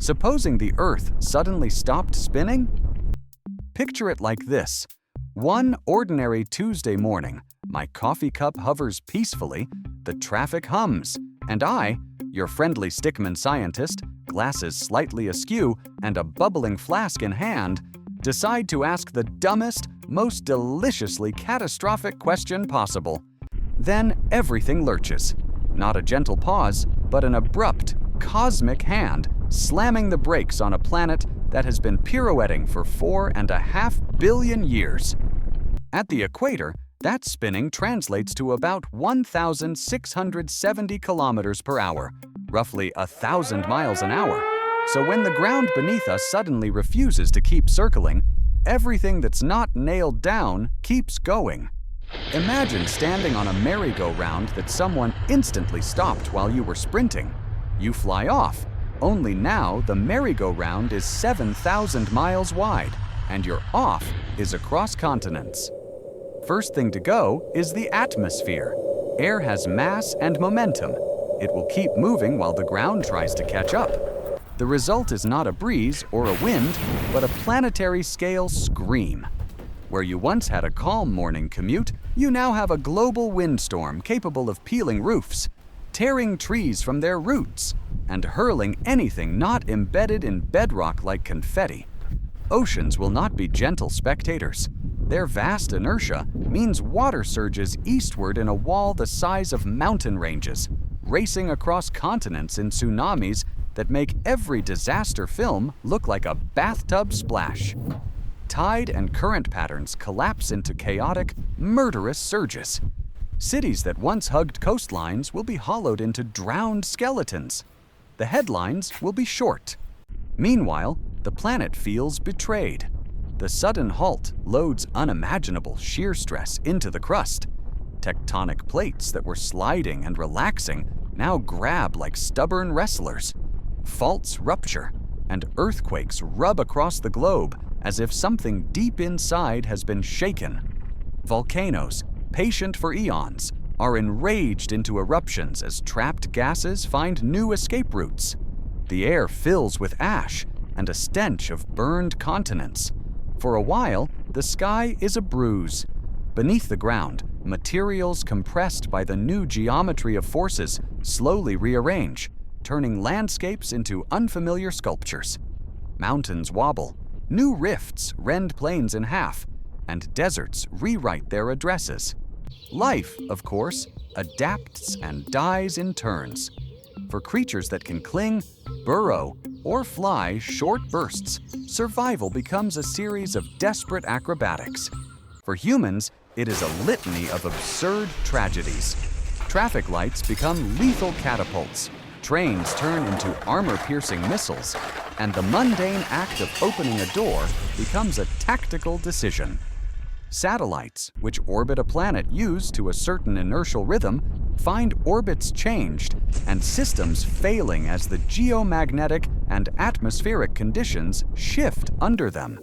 Supposing the Earth suddenly stopped spinning? Picture it like this. One ordinary Tuesday morning, my coffee cup hovers peacefully, the traffic hums, and I, your friendly stickman scientist, glasses slightly askew and a bubbling flask in hand, decide to ask the dumbest, most deliciously catastrophic question possible. Then everything lurches. Not a gentle pause, but an abrupt, cosmic hand slamming the brakes on a planet that has been pirouetting for 4.5 billion years. At the equator, that spinning translates to about 1,670 kilometers per hour, roughly 1,000 miles an hour. So when the ground beneath us suddenly refuses to keep circling, everything that's not nailed down keeps going. Imagine standing on a merry-go-round that someone instantly stopped while you were sprinting. You fly off, only now the merry-go-round is 7,000 miles wide, and your off is across continents. First thing to go is the atmosphere. Air has mass and momentum. It will keep moving while the ground tries to catch up. The result is not a breeze or a wind, but a planetary-scale scream. Where you once had a calm morning commute, you now have a global windstorm capable of peeling roofs, tearing trees from their roots, and hurling anything not embedded in bedrock like confetti. Oceans will not be gentle spectators. Their vast inertia means water surges eastward in a wall the size of mountain ranges, racing across continents in tsunamis that make every disaster film look like a bathtub splash. Tide and current patterns collapse into chaotic, murderous surges. Cities that once hugged coastlines will be hollowed into drowned skeletons. The headlines will be short. Meanwhile, the planet feels betrayed. The sudden halt loads unimaginable shear stress into the crust. Tectonic plates that were sliding and relaxing now grab like stubborn wrestlers. Faults rupture, and earthquakes rub across the globe as if something deep inside has been shaken. Volcanoes, patient for eons, are enraged into eruptions as trapped gases find new escape routes. The air fills with ash and a stench of burned continents. For a while, the sky is a bruise. Beneath the ground, materials compressed by the new geometry of forces slowly rearrange, turning landscapes into unfamiliar sculptures. Mountains wobble, new rifts rend plains in half, and deserts rewrite their addresses. Life, of course, adapts and dies in turns. For creatures that can cling, burrow, or fly short bursts, survival becomes a series of desperate acrobatics. For humans, it is a litany of absurd tragedies. Traffic lights become lethal catapults, trains turn into armor-piercing missiles, and the mundane act of opening a door becomes a tactical decision. Satellites, which orbit a planet used to a certain inertial rhythm, find orbits changed and systems failing as the geomagnetic and atmospheric conditions shift under them.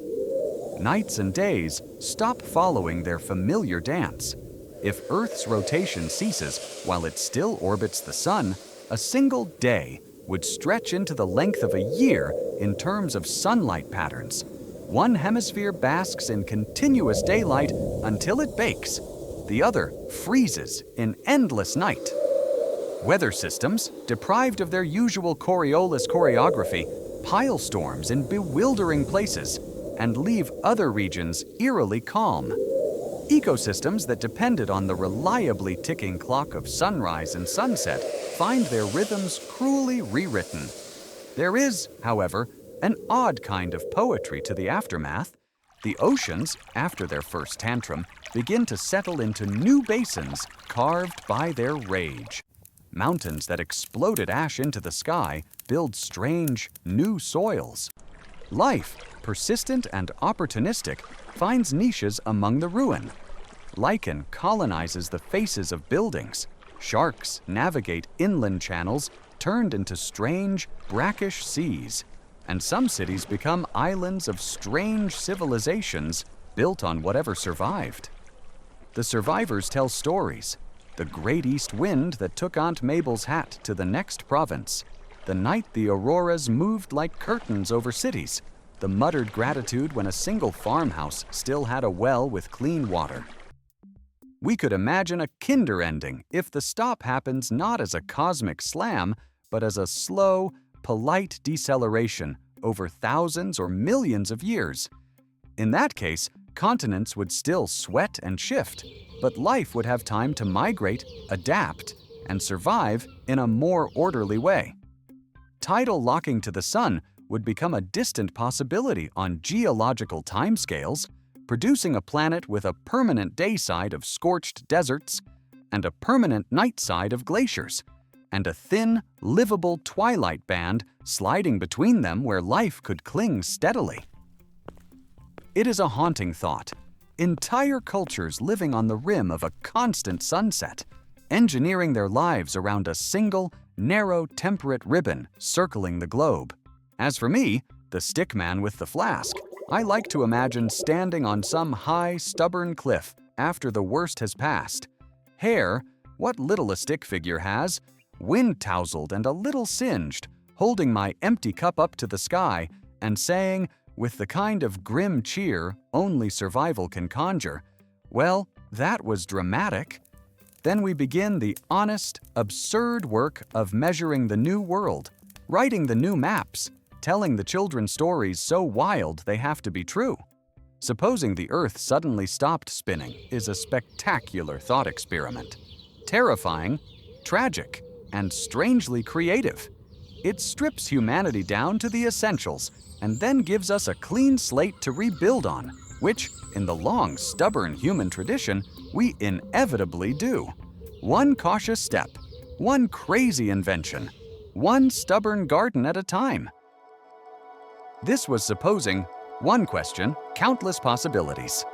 Nights and days stop following their familiar dance. If Earth's rotation ceases while it still orbits the sun, a single day would stretch into the length of a year in terms of sunlight patterns. One hemisphere basks in continuous daylight until it bakes. The other freezes in endless night. Weather systems, deprived of their usual Coriolis choreography, pile storms in bewildering places and leave other regions eerily calm. Ecosystems that depended on the reliably ticking clock of sunrise and sunset find their rhythms cruelly rewritten. There is, however, an odd kind of poetry to the aftermath. The oceans, after their first tantrum, begin to settle into new basins carved by their rage. Mountains that exploded ash into the sky build strange, new soils. Life, persistent and opportunistic, finds niches among the ruin. Lichen colonizes the faces of buildings. Sharks navigate inland channels turned into strange, brackish seas. And some cities become islands of strange civilizations built on whatever survived. The survivors tell stories. The great east wind that took Aunt Mabel's hat to the next province. the night the auroras moved like curtains over cities, the muttered gratitude when a single farmhouse still had a well with clean water. We could imagine a kinder ending if the stop happens not as a cosmic slam, but as a slow, polite deceleration over thousands or millions of years. In that case, continents would still sweat and shift, but life would have time to migrate, adapt, and survive in a more orderly way. Tidal locking to the sun would become a distant possibility on geological timescales, producing a planet with a permanent day side of scorched deserts and a permanent night side of glaciers, and a thin, livable twilight band sliding between them where life could cling steadily. It is a haunting thought. Entire cultures living on the rim of a constant sunset, engineering their lives around a single, narrow, temperate ribbon circling the globe. As for me, the stick man with the flask, I like to imagine standing on some high, stubborn cliff after the worst has passed. Hair, what little a stick figure has, wind-tousled and a little singed, holding my empty cup up to the sky and saying, with the kind of grim cheer only survival can conjure, "Well, that was dramatic." Then we begin the honest, absurd work of measuring the new world, writing the new maps, telling the children stories so wild they have to be true. Supposing the Earth suddenly stopped spinning is a spectacular thought experiment. Terrifying, tragic, and strangely creative. It strips humanity down to the essentials and then gives us a clean slate to rebuild on, which, in the long, stubborn human tradition, we inevitably do. One cautious step, one crazy invention, one stubborn garden at a time. This was supposing one question, countless possibilities.